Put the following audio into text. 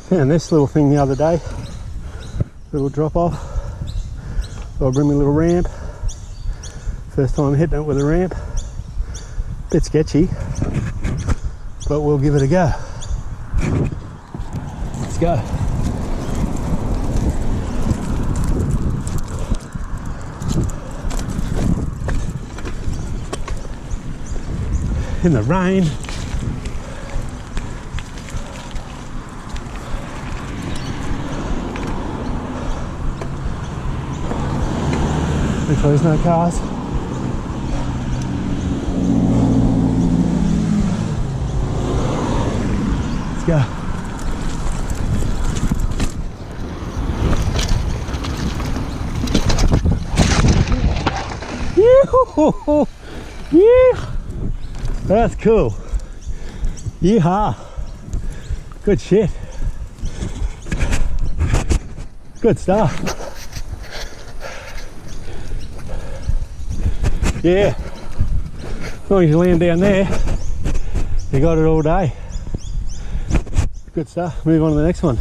Found this little thing the other day, little drop off. So I'll bring me a little ramp. First time hitting it with a ramp. Bit sketchy, but we'll give it a go. Let's go. In the rain. Hopefully there's no cars. Let's go. Yoo-hoo-hoo-hoo. Yeah. That's cool. Yeehaw. Good shit. Good stuff. Yeah. As long as you land down there, you got it all day. Good stuff. Move on to the next one.